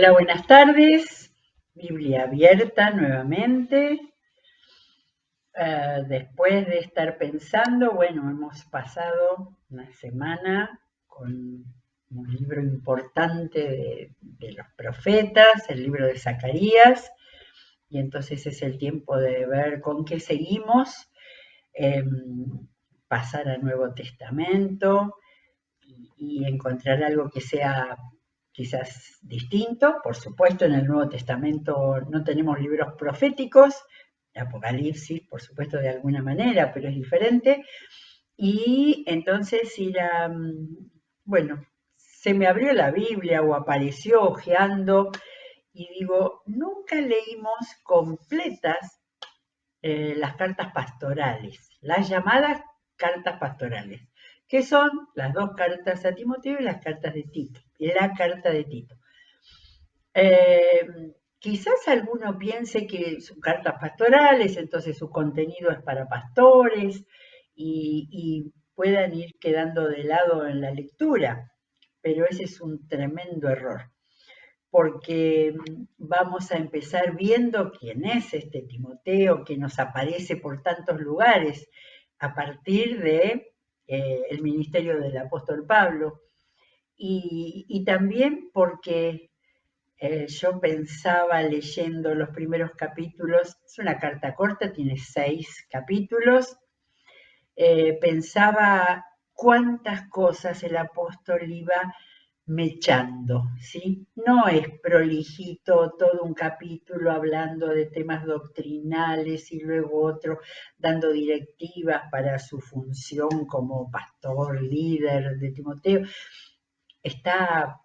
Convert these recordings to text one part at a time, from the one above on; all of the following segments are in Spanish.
Hola, buenas tardes. Biblia abierta nuevamente. Después de estar pensando, bueno, hemos pasado una semana con un libro importante de los profetas, el libro de Zacarías, y entonces es el tiempo de ver con qué seguimos, pasar al Nuevo Testamento y encontrar algo que sea quizás distinto. Por supuesto, en el Nuevo Testamento no tenemos libros proféticos, Apocalipsis, por supuesto, de alguna manera, pero es diferente. Y entonces ir a, bueno, se me abrió la Biblia o apareció hojeando y digo, nunca leímos completas las cartas pastorales, las llamadas cartas pastorales, que son las dos cartas a Timoteo y las cartas de Tito, la carta de Tito. Quizás alguno piense que son cartas pastorales, entonces su contenido es para pastores y puedan ir quedando de lado en la lectura, pero ese es un tremendo error, porque vamos a empezar viendo quién es este Timoteo que nos aparece por tantos lugares a partir de el ministerio del apóstol Pablo, y también porque yo pensaba leyendo los primeros capítulos, es una carta corta, tiene 6 capítulos, pensaba cuántas cosas el apóstol iba mechando, ¿sí? No es prolijito todo un capítulo hablando de temas doctrinales y luego otro dando directivas para su función como pastor, líder de Timoteo. Está,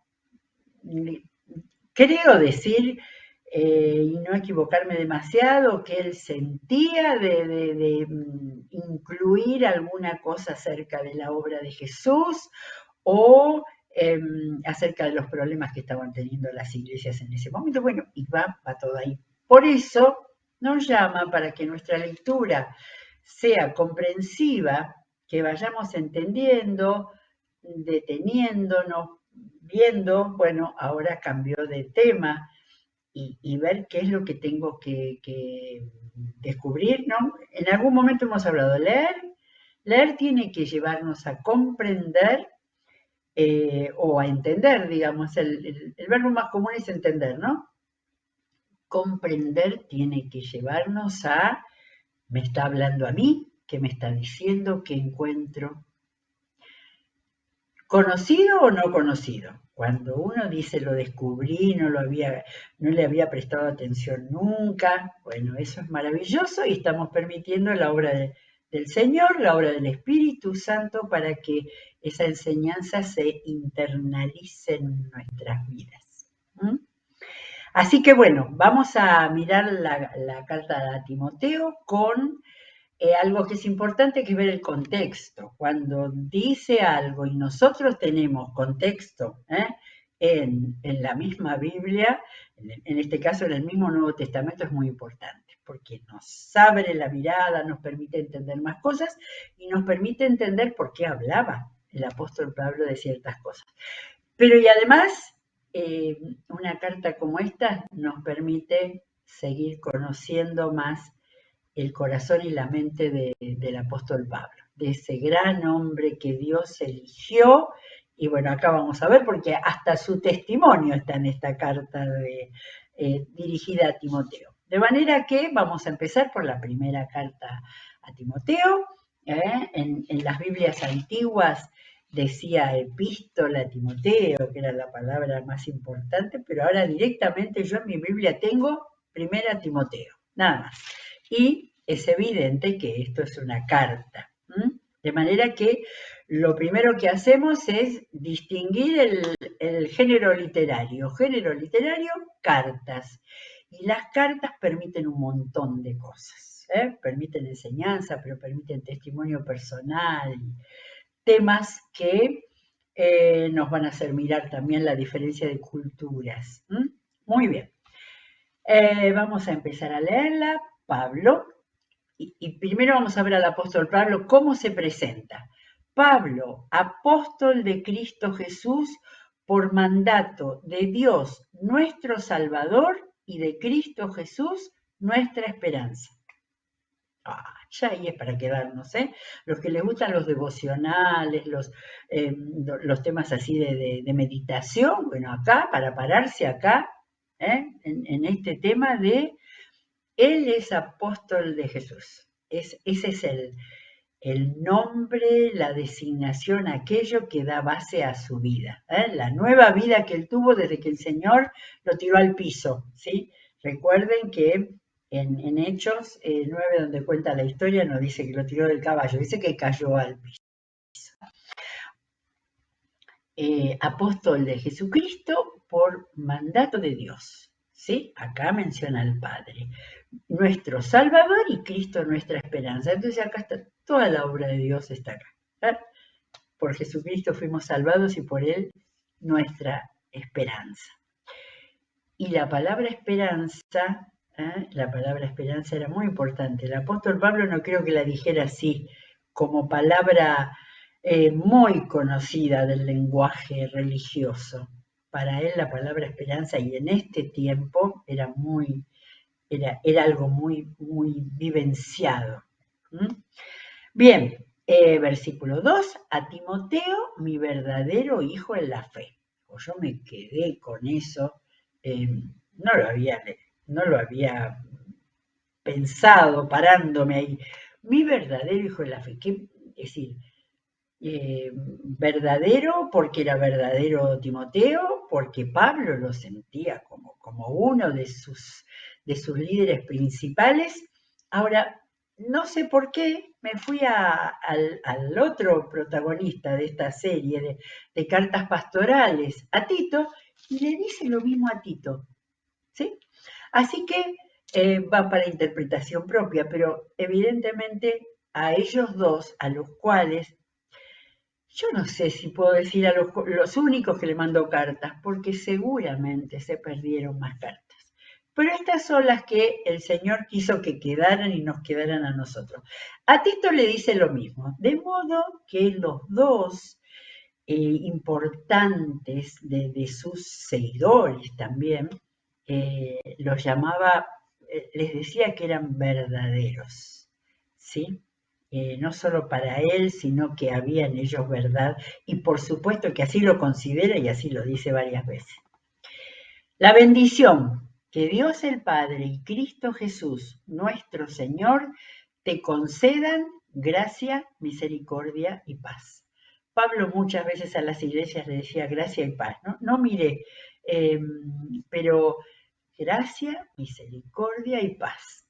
creo decir, y no equivocarme demasiado, que él sentía de incluir alguna cosa acerca de la obra de Jesús o acerca de los problemas que estaban teniendo las iglesias en ese momento. Bueno, y va todo ahí. Por eso nos llama para que nuestra lectura sea comprensiva, que vayamos entendiendo, deteniéndonos, viendo, bueno, ahora cambió de tema y ver qué es lo que tengo que descubrir, ¿no? En algún momento hemos hablado de leer. Leer tiene que llevarnos a comprender o a entender, digamos, el verbo más común es entender, ¿no? Comprender tiene que llevarnos a, me está hablando a mí, qué me está diciendo, qué encuentro. ¿Conocido o no conocido? Cuando uno dice lo descubrí, no le había prestado atención nunca, bueno, eso es maravilloso y estamos permitiendo la obra del Señor, la obra del Espíritu Santo para que esa enseñanza se internalice en nuestras vidas. ¿Mm? Así que bueno, vamos a mirar la carta a Timoteo con algo que es importante, que es ver el contexto. Cuando dice algo y nosotros tenemos contexto en la misma Biblia, en este caso en el mismo Nuevo Testamento, es muy importante, porque nos abre la mirada, nos permite entender más cosas y nos permite entender por qué hablaba el apóstol Pablo de ciertas cosas. Pero y además, una carta como esta nos permite seguir conociendo más el corazón y la mente del apóstol Pablo, de ese gran hombre que Dios eligió. Y bueno, acá vamos a ver, porque hasta su testimonio está en esta carta dirigida a Timoteo. De manera que vamos a empezar por la primera carta a Timoteo. En las Biblias antiguas decía epístola a Timoteo, que era la palabra más importante, pero ahora directamente yo en mi Biblia tengo primera Timoteo, nada más. Y es evidente que esto es una carta. De manera que lo primero que hacemos es distinguir el género literario. Género literario, cartas. Y las cartas permiten un montón de cosas. Permiten enseñanza, pero permiten testimonio personal, temas que nos van a hacer mirar también la diferencia de culturas. Muy bien. Vamos a empezar a leerla. Pablo, y primero vamos a ver al apóstol Pablo cómo se presenta. Pablo, apóstol de Cristo Jesús, por mandato de Dios nuestro Salvador y de Cristo Jesús nuestra esperanza. Ya ahí es para quedarnos, ¿eh? Los que les gustan los devocionales, los temas así de meditación, bueno, acá, para pararse acá, en este tema de Él es apóstol de Jesús. Ese es el nombre, la designación, aquello que da base a su vida, la nueva vida que él tuvo desde que el Señor lo tiró al piso, ¿sí? Recuerden que en Hechos 9, donde cuenta la historia, no dice que lo tiró del caballo, dice que cayó al piso. Apóstol de Jesucristo por mandato de Dios, ¿sí? Acá menciona al Padre, nuestro Salvador y Cristo nuestra esperanza. Entonces acá está toda la obra de Dios, está acá. Por Jesucristo fuimos salvados y por Él nuestra esperanza. Y la palabra esperanza era muy importante. El apóstol Pablo no creo que la dijera así, como palabra muy conocida del lenguaje religioso. Para él la palabra esperanza, y en este tiempo, era algo muy, muy vivenciado. Bien, versículo 2, a Timoteo, mi verdadero hijo en la fe. Yo me quedé con eso, no lo había pensado parándome ahí. Mi verdadero hijo en la fe, es decir, verdadero porque era verdadero Timoteo, porque Pablo lo sentía como uno de sus líderes principales. Ahora, no sé por qué me fui al otro protagonista de esta serie de cartas pastorales, a Tito, y le dice lo mismo a Tito, ¿sí? Así que va para interpretación propia, pero evidentemente a ellos dos, a los cuales yo no sé si puedo decir a los únicos que le mandó cartas, porque seguramente se perdieron más cartas. Pero estas son las que el Señor quiso que quedaran y nos quedaran a nosotros. A Tito le dice lo mismo, de modo que los dos importantes de sus seguidores también, los llamaba, les decía que eran verdaderos, ¿sí? No solo para él, sino que había en ellos verdad, y por supuesto que así lo considera y así lo dice varias veces. La bendición que Dios el Padre y Cristo Jesús, nuestro Señor, te concedan gracia, misericordia y paz. Pablo muchas veces a las iglesias le decía gracia y paz, no mire, pero gracia, misericordia y paz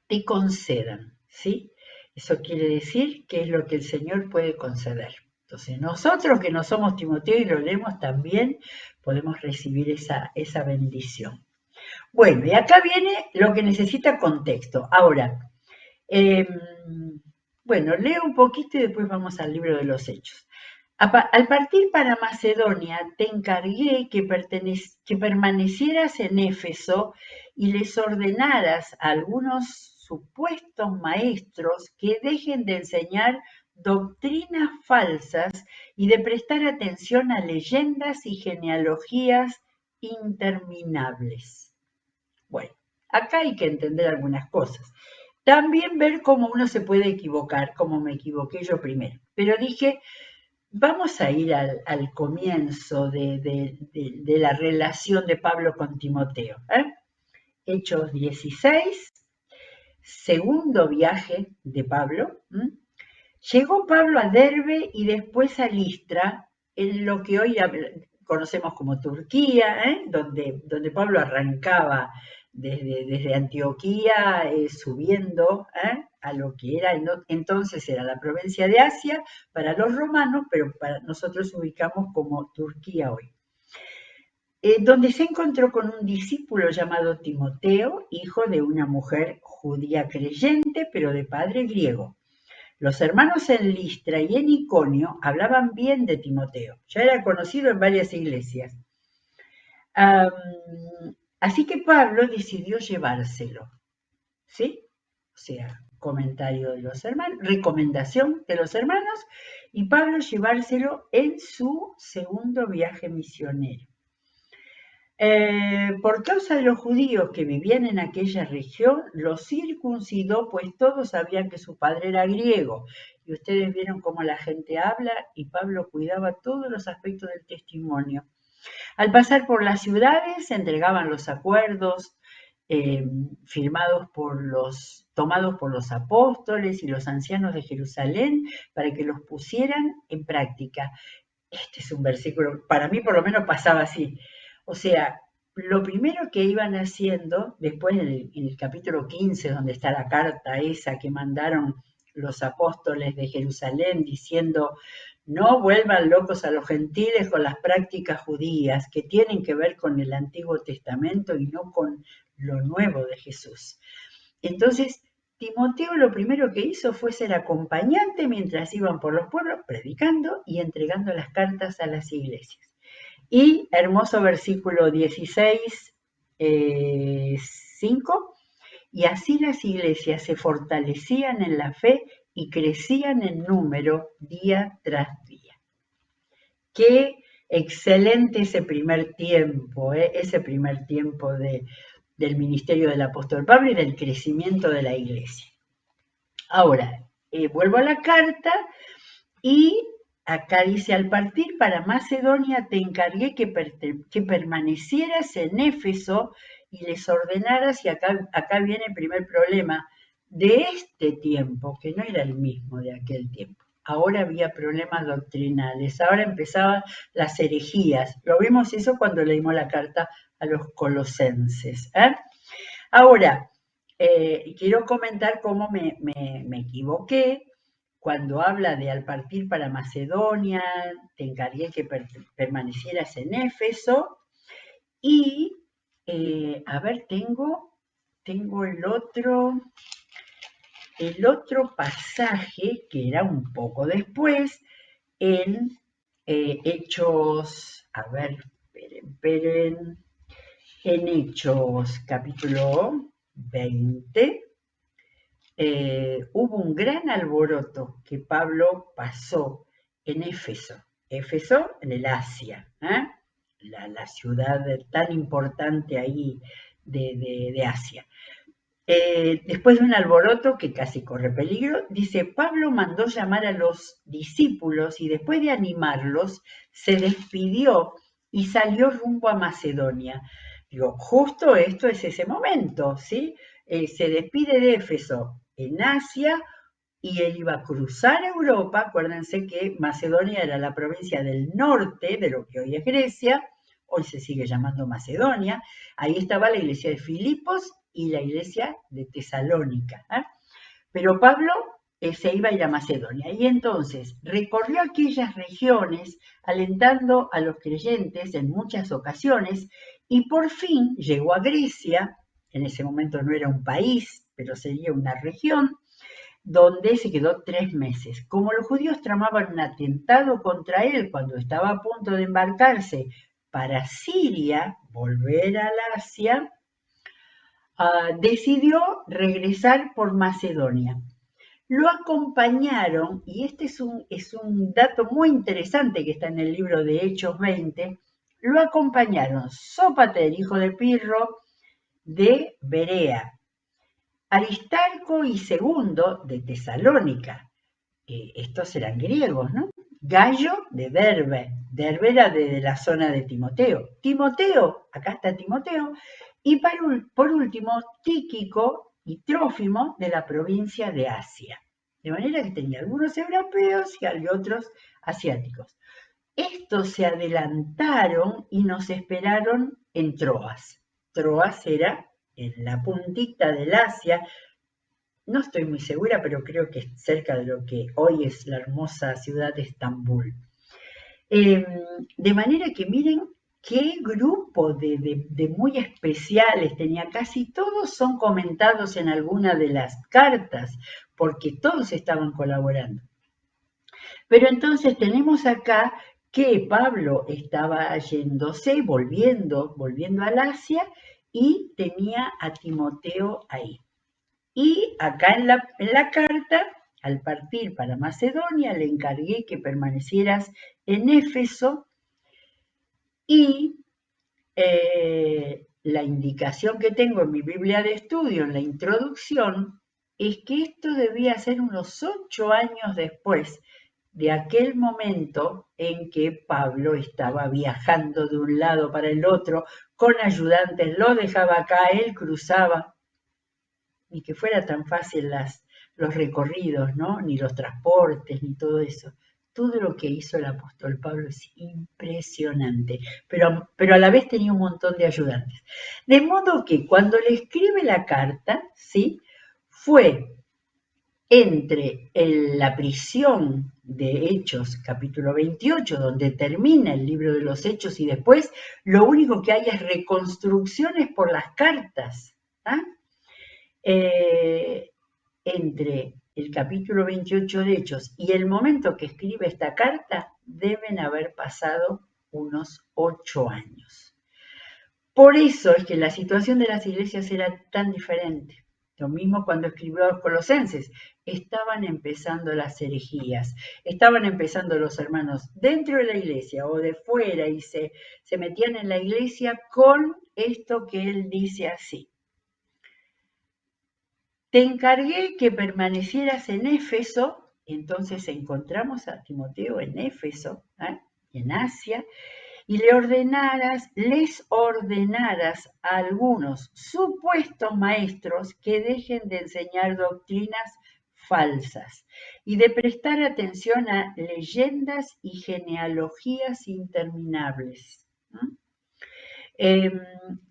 te concedan, ¿sí? Eso quiere decir que es lo que el Señor puede conceder. Entonces, nosotros que no somos Timoteo y lo leemos también, podemos recibir esa bendición. Bueno, y acá viene lo que necesita contexto. Ahora, bueno, leo un poquito y después vamos al libro de los Hechos. Al partir para Macedonia, te encargué que permanecieras en Éfeso y les ordenaras a algunos supuestos maestros que dejen de enseñar doctrinas falsas y de prestar atención a leyendas y genealogías interminables. Bueno, acá hay que entender algunas cosas. También ver cómo uno se puede equivocar, como me equivoqué yo primero. Pero dije, vamos a ir al comienzo de la relación de Pablo con Timoteo. Hechos 16, segundo viaje de Pablo. Llegó Pablo a Derbe y después a Listra, en lo que hoy conocemos como Turquía, donde Pablo arrancaba desde Antioquía, subiendo a lo que era entonces era la provincia de Asia para los romanos, pero para nosotros ubicamos como Turquía hoy. Donde se encontró con un discípulo llamado Timoteo, hijo de una mujer judía creyente, pero de padre griego. Los hermanos en Listra y en Iconio hablaban bien de Timoteo, ya era conocido en varias iglesias. Así que Pablo decidió llevárselo, ¿sí? o sea, comentario de los hermanos, recomendación de los hermanos, y Pablo llevárselo en su segundo viaje misionero. Por causa de los judíos que vivían en aquella región, los circuncidó, pues todos sabían que su padre era griego. Y ustedes vieron cómo la gente habla y Pablo cuidaba todos los aspectos del testimonio. Al pasar por las ciudades, se entregaban los acuerdos tomados por los apóstoles y los ancianos de Jerusalén para que los pusieran en práctica. Este es un versículo, para mí por lo menos pasaba así. O sea, lo primero que iban haciendo, después en el capítulo 15, donde está la carta esa que mandaron los apóstoles de Jerusalén diciendo, no vuelvan locos a los gentiles con las prácticas judías que tienen que ver con el Antiguo Testamento y no con lo nuevo de Jesús. Entonces, Timoteo lo primero que hizo fue ser acompañante mientras iban por los pueblos predicando y entregando las cartas a las iglesias. Y hermoso versículo 16, 5, y así las iglesias se fortalecían en la fe y crecían en número día tras día. Qué excelente ese primer tiempo del ministerio del apóstol Pablo y del crecimiento de la iglesia. Ahora, vuelvo a la carta y acá dice, al partir para Macedonia te encargué que permanecieras en Éfeso y les ordenaras, y acá viene el primer problema, de este tiempo, que no era el mismo de aquel tiempo. Ahora había problemas doctrinales, ahora empezaban las herejías. Lo vimos eso cuando leímos la carta a los colosenses. Ahora, quiero comentar cómo me equivoqué. Cuando habla de al partir para Macedonia, te encargué que permanecieras en Éfeso. Y, a ver, tengo el otro pasaje, que era un poco después, en Hechos, a ver, esperen, en Hechos capítulo 20, hubo un gran alboroto que Pablo pasó en Éfeso. Éfeso en el Asia, la ciudad tan importante ahí de Asia. Después de un alboroto que casi corre peligro, dice, Pablo mandó llamar a los discípulos y después de animarlos, se despidió y salió rumbo a Macedonia. Digo, justo esto es ese momento, ¿sí? Se despide de Éfeso en Asia y él iba a cruzar Europa. Acuérdense que Macedonia era la provincia del norte de lo que hoy es Grecia, hoy se sigue llamando Macedonia. Ahí estaba la iglesia de Filipos y la iglesia de Tesalónica. Pero Pablo se iba a ir a Macedonia y entonces recorrió aquellas regiones alentando a los creyentes en muchas ocasiones y por fin llegó a Grecia. En ese momento no era un país, pero sería una región, donde se quedó 3 meses. Como los judíos tramaban un atentado contra él cuando estaba a punto de embarcarse para Siria, volver al Asia, decidió regresar por Macedonia. Lo acompañaron, y este es un dato muy interesante que está en el libro de Hechos 20, lo acompañaron Sópater, hijo de Pirro, de Berea, Aristarco y Segundo de Tesalónica, estos eran griegos, ¿no? Gallo de Derbe, Derbe era de la zona de Timoteo, acá está Timoteo, y por último Tíquico y Trófimo de la provincia de Asia. De manera que tenía algunos europeos y otros asiáticos. Estos se adelantaron y nos esperaron en Troas. Troas era en la puntita del Asia. No estoy muy segura, pero creo que es cerca de lo que hoy es la hermosa ciudad de Estambul. De manera que miren qué grupo de muy especiales tenía. Casi todos son comentados en alguna de las cartas, porque todos estaban colaborando. Pero entonces tenemos acá que Pablo estaba yéndose, volviendo al Asia, y tenía a Timoteo ahí. Y acá en la carta, al partir para Macedonia, le encargué que permanecieras en Éfeso y la indicación que tengo en mi Biblia de estudio, en la introducción, es que esto debía ser unos 8 años después de aquel momento en que Pablo estaba viajando de un lado para el otro con ayudantes, lo dejaba acá, él cruzaba, ni que fuera tan fácil los recorridos, ¿no? Ni los transportes, ni todo eso. Todo lo que hizo el apóstol Pablo es impresionante, pero a la vez tenía un montón de ayudantes. De modo que cuando le escribe la carta, ¿sí? Fue entre la prisión de Hechos, capítulo 28, donde termina el libro de los Hechos, y después lo único que hay es reconstrucciones por las cartas. ¿Ah? Entre el capítulo 28 de Hechos y el momento que escribe esta carta, deben haber pasado unos 8 años. Por eso es que la situación de las iglesias era tan diferente. Lo mismo cuando escribió a los Colosenses. Estaban empezando las herejías, estaban empezando los hermanos dentro de la iglesia o de fuera y se metían en la iglesia con esto que él dice así. Te encargué que permanecieras en Éfeso, entonces encontramos a Timoteo en Éfeso, en Asia, y les ordenaras a algunos supuestos maestros que dejen de enseñar doctrinas falsas y de prestar atención a leyendas y genealogías interminables.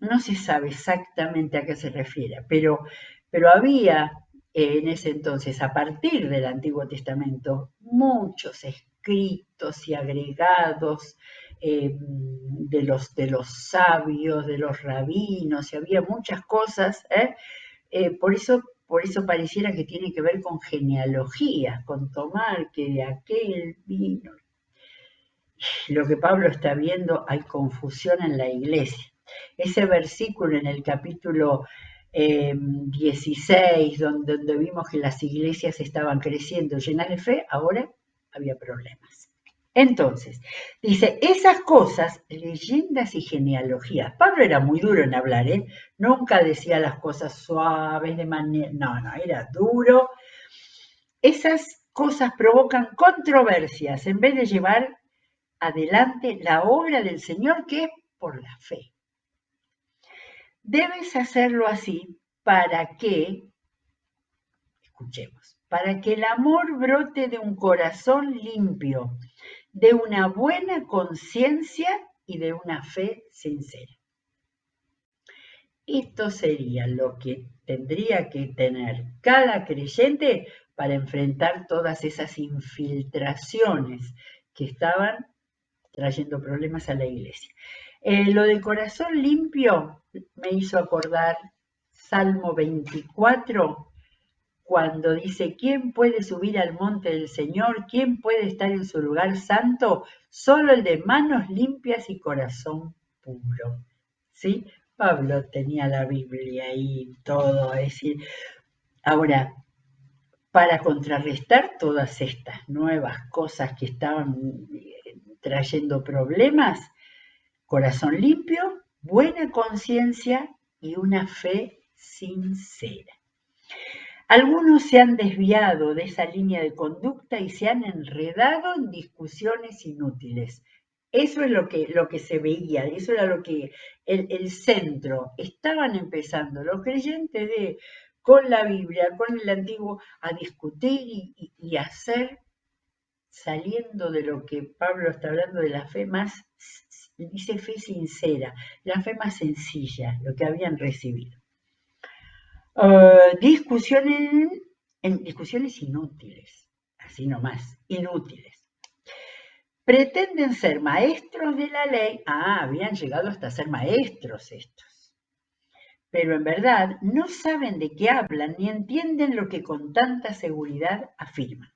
No se sabe exactamente a qué se refiere, pero había en ese entonces, a partir del Antiguo Testamento, muchos escritos y agregados de los sabios, de los rabinos, y había muchas cosas. Por eso pareciera que tiene que ver con genealogías, con tomar que de aquel vino. Lo que Pablo está viendo, hay confusión en la iglesia. Ese versículo en el capítulo 16, donde vimos que las iglesias estaban creciendo llenas de fe, ahora había problemas. Entonces, dice, esas cosas, leyendas y genealogías. Pablo era muy duro en hablar, ¿eh? Nunca decía las cosas suaves, de manera, no, era duro. Esas cosas provocan controversias en vez de llevar adelante la obra del Señor, que es por la fe. Debes hacerlo así para que, escuchemos, para que el amor brote de un corazón limpio, de una buena conciencia y de una fe sincera. Esto sería lo que tendría que tener cada creyente para enfrentar todas esas infiltraciones que estaban trayendo problemas a la iglesia. Lo del corazón limpio me hizo acordar Salmo 24, cuando dice, ¿quién puede subir al monte del Señor? ¿Quién puede estar en su lugar santo? Solo el de manos limpias y corazón puro. ¿Sí? Pablo tenía la Biblia y todo, es decir, ahora, para contrarrestar todas estas nuevas cosas que estaban trayendo problemas, corazón limpio, buena conciencia y una fe sincera. Algunos se han desviado de esa línea de conducta y se han enredado en discusiones inútiles. Eso es lo que se veía, eso era lo que el centro. Estaban empezando los creyentes con la Biblia, con el Antiguo, a discutir y hacer, saliendo de lo que Pablo está hablando de la fe más, dice fe sincera, la fe más sencilla, lo que habían recibido. Discusiones inútiles, así nomás, inútiles. Pretenden ser maestros de la ley. Habían llegado hasta ser maestros estos. Pero en verdad no saben de qué hablan ni entienden lo que con tanta seguridad afirman.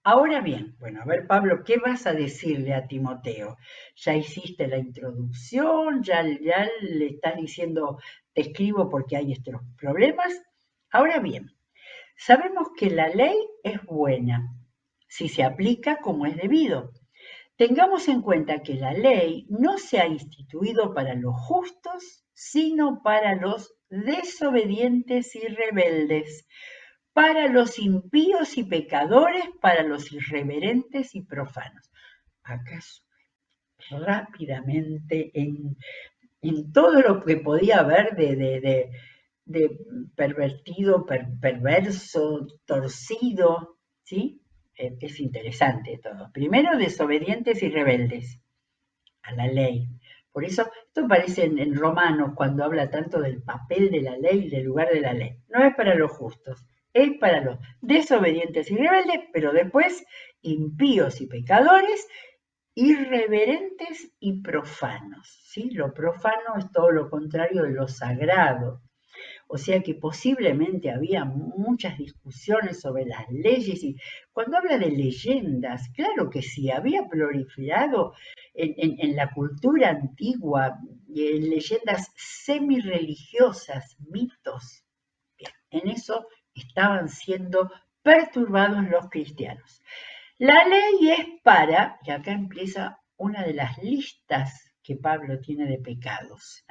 Ahora bien, bueno, a ver, Pablo, ¿qué vas a decirle a Timoteo? Ya hiciste la introducción, ya le estás diciendo, te escribo porque hay estos problemas. Ahora bien, sabemos que la ley es buena si se aplica como es debido. Tengamos en cuenta que la ley no se ha instituido para los justos, sino para los desobedientes y rebeldes, para los impíos y pecadores, para los irreverentes y profanos. ¿Acaso rápidamente en todo lo que podía haber de pervertido, perverso, torcido, ¿sí? Es interesante todo. Primero, desobedientes y rebeldes a la ley. Por eso, esto aparece en Romanos cuando habla tanto del papel de la ley y del lugar de la ley. No es para los justos, es para los desobedientes y rebeldes, pero después impíos y pecadores, irreverentes y profanos. ¿Sí? Lo profano es todo lo contrario de lo sagrado. O sea que posiblemente había muchas discusiones sobre las leyes y cuando habla de leyendas, claro que sí, había proliferado en la cultura antigua leyendas semi-religiosas, mitos. Bien, en eso estaban siendo perturbados los cristianos. La ley es para, y acá empieza una de las listas que Pablo tiene de pecados,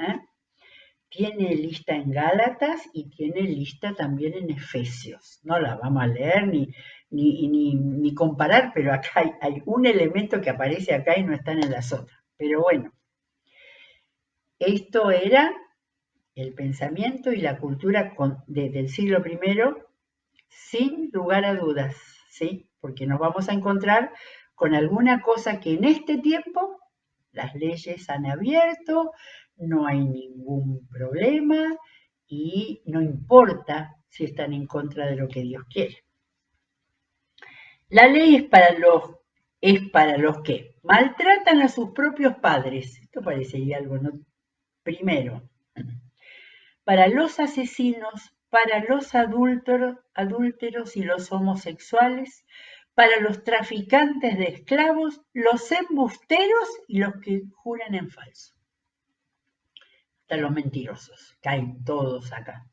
tiene lista en Gálatas y tiene lista también en Efesios. No la vamos a leer ni comparar, pero acá hay un elemento que aparece acá y no está en las otras. Pero bueno, esto era el pensamiento y la cultura del siglo I, sin lugar a dudas, ¿sí? Porque nos vamos a encontrar con alguna cosa que en este tiempo las leyes han abierto, no hay ningún problema y no importa si están en contra de lo que Dios quiere. La ley es para los que maltratan a sus propios padres. Esto parecería algo, ¿no? Primero, para los asesinos, para los adúlteros y los homosexuales, para los traficantes de esclavos, los embusteros y los que juran en falso. Hasta los mentirosos, caen todos acá.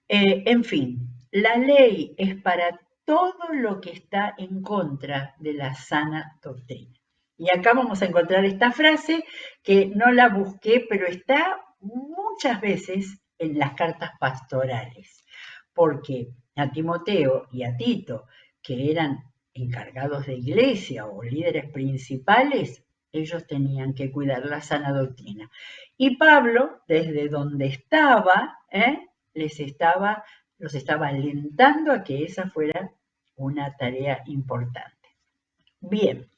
En fin, la ley es para todo lo que está en contra de la sana doctrina. Y acá vamos a encontrar esta frase que no la busqué, pero está muchas veces en las cartas pastorales, porque a Timoteo y a Tito, que eran encargados de iglesia o líderes principales, ellos tenían que cuidar la sana doctrina. Y Pablo, desde donde estaba, los estaba alentando a que esa fuera una tarea importante. Bien,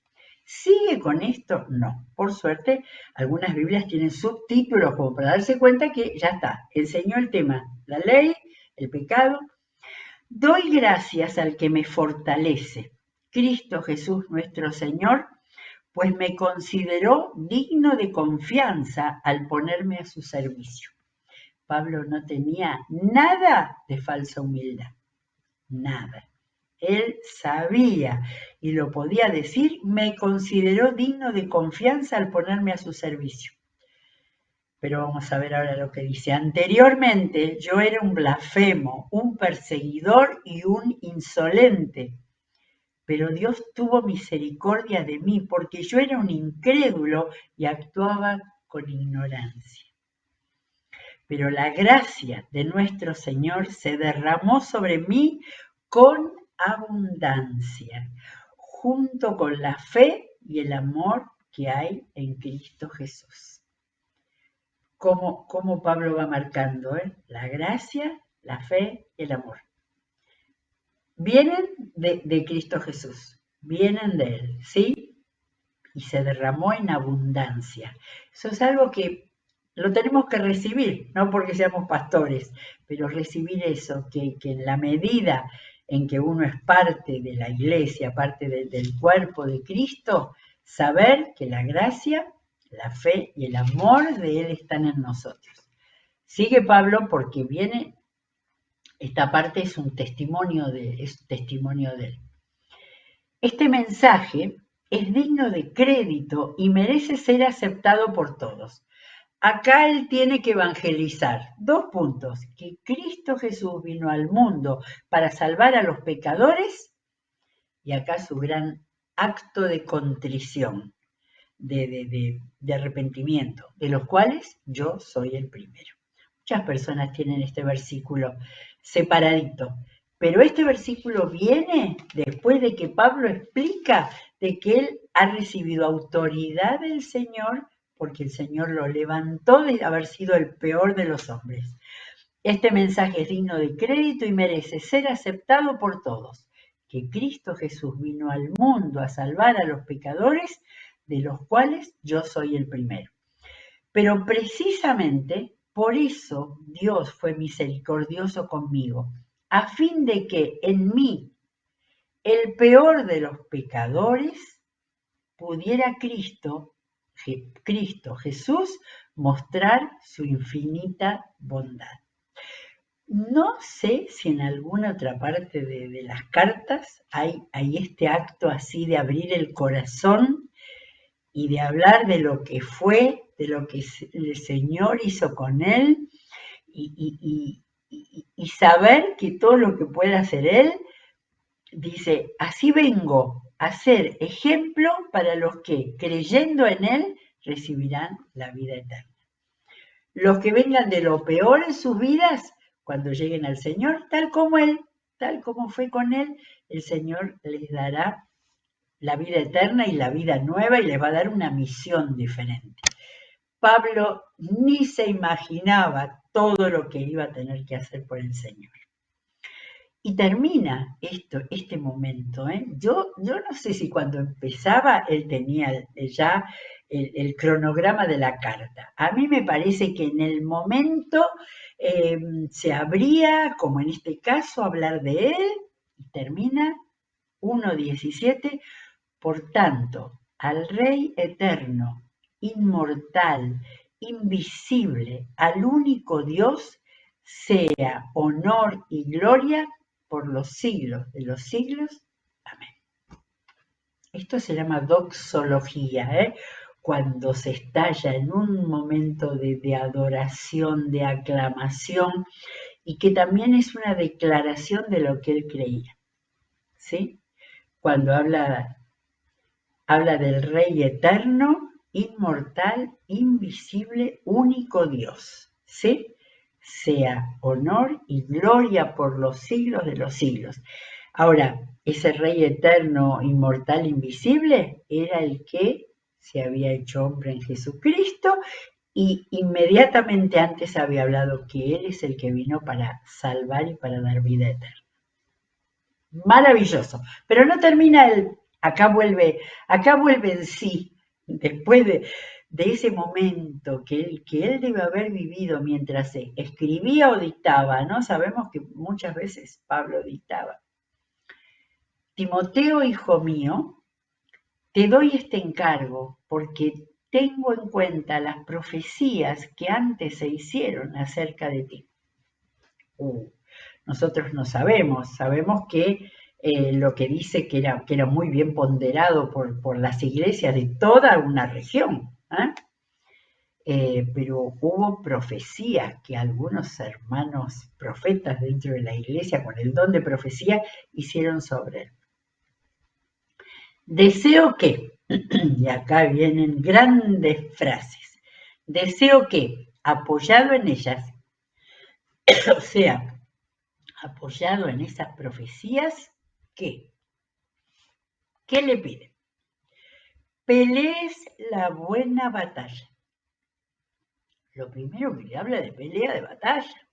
¿sigue con esto? No. Por suerte, algunas Biblias tienen subtítulos como para darse cuenta que ya está, enseñó el tema, la ley, el pecado. Doy gracias al que me fortalece, Cristo Jesús nuestro Señor, pues me consideró digno de confianza al ponerme a su servicio. Pablo no tenía nada de falsa humildad, nada. Él sabía y lo podía decir, me consideró digno de confianza al ponerme a su servicio. Pero vamos a ver ahora lo que dice. Anteriormente yo era un blasfemo, un perseguidor y un insolente, pero Dios tuvo misericordia de mí porque yo era un incrédulo y actuaba con ignorancia. Pero la gracia de nuestro Señor se derramó sobre mí con abundancia, junto con la fe y el amor que hay en Cristo Jesús. Cómo Pablo va marcando, la gracia, la fe y el amor. Vienen de Cristo Jesús, vienen de Él, ¿sí? Y se derramó en abundancia. Eso es algo que lo tenemos que recibir, no porque seamos pastores, pero recibir eso, que en la medida en que uno es parte de la iglesia, parte del cuerpo de Cristo, saber que la gracia, la fe y el amor de Él están en nosotros. Sigue Pablo porque viene, esta parte es un testimonio es testimonio de Él. Este mensaje es digno de crédito y merece ser aceptado por todos. acá él tiene que evangelizar. 2 puntos. Que Cristo Jesús vino al mundo para salvar a los pecadores y acá su gran acto de contrición, de arrepentimiento, de los cuales yo soy el primero. Muchas personas tienen este versículo separadito, pero este versículo viene después de que Pablo explica de que él ha recibido autoridad del Señor porque el Señor lo levantó de haber sido el peor de los hombres. Este mensaje es digno de crédito y merece ser aceptado por todos, que Cristo Jesús vino al mundo a salvar a los pecadores, de los cuales yo soy el primero. Pero precisamente por eso Dios fue misericordioso conmigo, a fin de que en mí, el peor de los pecadores, pudiera Cristo Jesús mostrar su infinita bondad. No sé si en alguna otra parte de las cartas hay este acto así de abrir el corazón y de hablar de lo que fue, de lo que el Señor hizo con él y saber que todo lo que puede hacer él, dice, así vengo a ser ejemplo para los que, creyendo en él, recibirán la vida eterna. Los que vengan de lo peor en sus vidas, cuando lleguen al Señor, tal como él, tal como fue con él, el Señor les dará la vida eterna y la vida nueva y les va a dar una misión diferente. Pablo ni se imaginaba todo lo que iba a tener que hacer por el Señor. Y termina este momento. Yo no sé si cuando empezaba él tenía ya el cronograma de la carta. A mí me parece que en el momento se abría, como en este caso, hablar de él y termina 1:17. Por tanto, al Rey eterno, inmortal, invisible, al único Dios, sea honor y gloria por los siglos de los siglos. Amén. Esto se llama doxología, cuando se estalla en un momento de adoración, de aclamación, y que también es una declaración de lo que él creía. ¿Sí? Cuando habla del Rey eterno, inmortal, invisible, único Dios. ¿Sí? Sea honor y gloria por los siglos de los siglos. Ahora, ese Rey eterno, inmortal, invisible, era el que se había hecho hombre en Jesucristo y inmediatamente antes había hablado que Él es el que vino para salvar y para dar vida eterna. Maravilloso. Pero no termina acá vuelve en sí, después de ese momento que él debe haber vivido mientras se escribía o dictaba, ¿no? Sabemos que muchas veces Pablo dictaba. Timoteo, hijo mío, te doy este encargo porque tengo en cuenta las profecías que antes se hicieron acerca de ti. Nosotros no sabemos que lo que dice que era muy bien ponderado por las iglesias de toda una región, pero hubo profecías que algunos hermanos profetas dentro de la iglesia con el don de profecía hicieron sobre él. Deseo que, y acá vienen grandes frases, deseo que, apoyado en ellas, o sea, apoyado en esas profecías, ¿qué le pide? Pelees la buena batalla. Lo primero que le habla de pelea de batalla.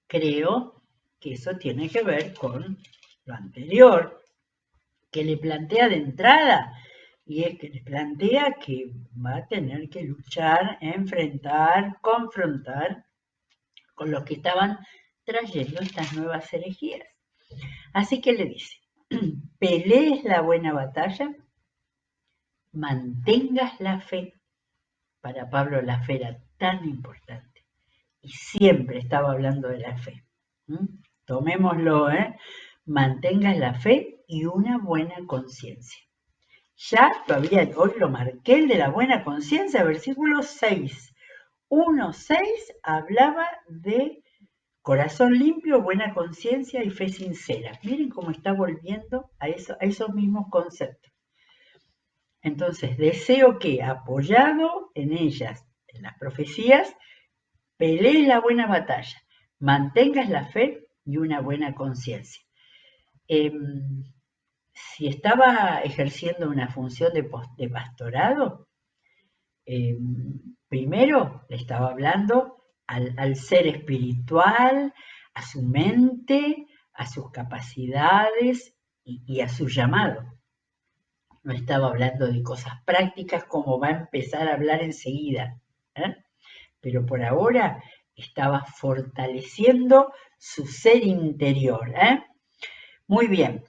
Creo que eso tiene que ver con lo anterior, que le plantea de entrada, y es que le plantea que va a tener que luchar, enfrentar, confrontar con los que estaban trayendo estas nuevas herejías. Así que le dice, pelees la buena batalla, mantengas la fe. Para Pablo la fe era tan importante y siempre estaba hablando de la fe. Tomémoslo, mantengas la fe y una buena conciencia. Ya hoy lo marqué, el de la buena conciencia, versículo 6. 1.6 hablaba de corazón limpio, buena conciencia y fe sincera. Miren cómo está volviendo a esos mismos conceptos. Entonces, deseo que, apoyado en ellas, en las profecías, pelees la buena batalla, mantengas la fe y una buena conciencia. Si estaba ejerciendo una función de pastorado, primero le estaba hablando al ser espiritual, a su mente, a sus capacidades y a su llamado. No estaba hablando de cosas prácticas como va a empezar a hablar enseguida, pero por ahora estaba fortaleciendo su ser interior. Muy bien.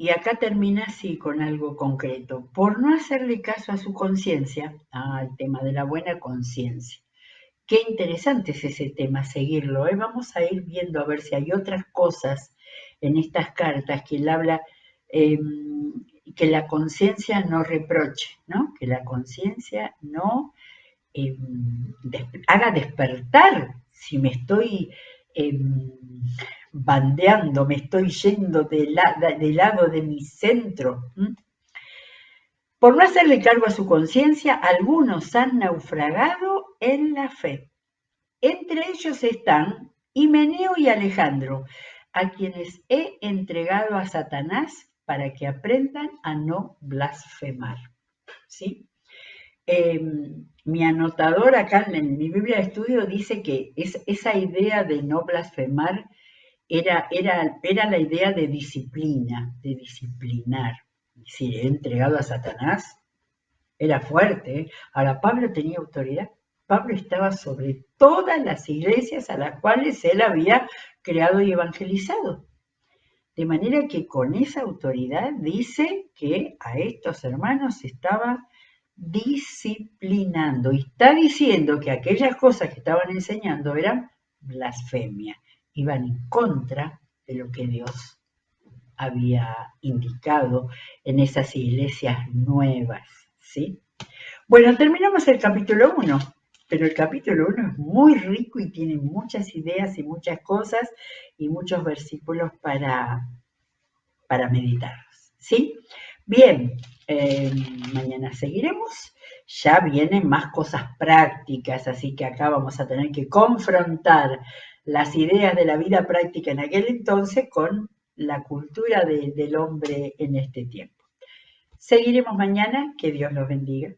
Y acá termina así con algo concreto. Por no hacerle caso a su conciencia, el tema de la buena conciencia. Qué interesante es ese tema, seguirlo. Vamos a ir viendo a ver si hay otras cosas en estas cartas que él habla, que la conciencia no reproche, ¿no? Que la conciencia no haga despertar si me estoy bandeando, me estoy yendo del lado de mi centro. Por no hacerle cargo a su conciencia, algunos han naufragado en la fe. Entre ellos están Himeneo y Alejandro, a quienes he entregado a Satanás para que aprendan a no blasfemar. ¿Sí? Mi anotador acá en mi Biblia de estudio dice que esa idea de no blasfemar era la idea de disciplina, de disciplinar. Si he entregado a Satanás, era fuerte. Ahora, Pablo tenía autoridad. Pablo estaba sobre todas las iglesias a las cuales él había creado y evangelizado. De manera que con esa autoridad dice que a estos hermanos estaba disciplinando y está diciendo que aquellas cosas que estaban enseñando eran blasfemia, iban en contra de lo que Dios había indicado en esas iglesias nuevas, ¿sí? Bueno, terminamos el capítulo 1, pero el capítulo 1 es muy rico y tiene muchas ideas y muchas cosas y muchos versículos para meditarlos, ¿sí? Bien, mañana seguiremos. Ya vienen más cosas prácticas, así que acá vamos a tener que confrontar las ideas de la vida práctica en aquel entonces con la cultura del hombre en este tiempo. Seguiremos mañana, que Dios los bendiga.